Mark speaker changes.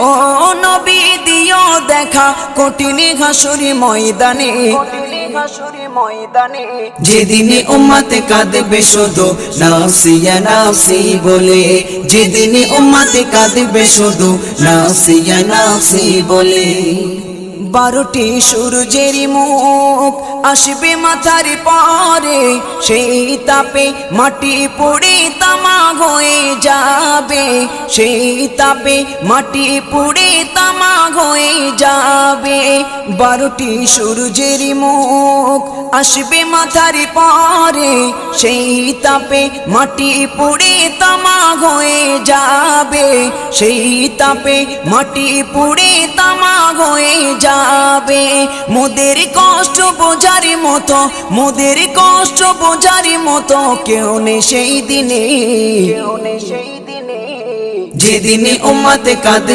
Speaker 1: ও নবী দিও দেখা কঠিন হাসুরি ময়দানে, যেদিনে উম্মতে কাঁদবে শুধু নাফসি ইয়া নাফসি বলে, যেদিনে উম্মতে কাঁদবে শুধু নাফসি ইয়া নাফসি বলে। 12টি সূর্যের মুখ আসবে মাথার পরে, সেই তাপে মাটি পুড়ে তামা হয়ে যাবে, সেই তাপে মাটি পুড়ে তামা হয়ে যাবে। 12টি সূর্যের মুখ আসবে মাথার পরে, সেই তাপে মাটি পুড়ে তামা হয়ে যাবে, সেই তাপে মাটি পুড়ে তামা হয়ে যাবে। মোদের কষ্ট বোঝার মতো, মোদের কষ্ট বোঝার মতো কেউ নেই সেই দিনে, যেদিনে উম্মতে কাঁদবে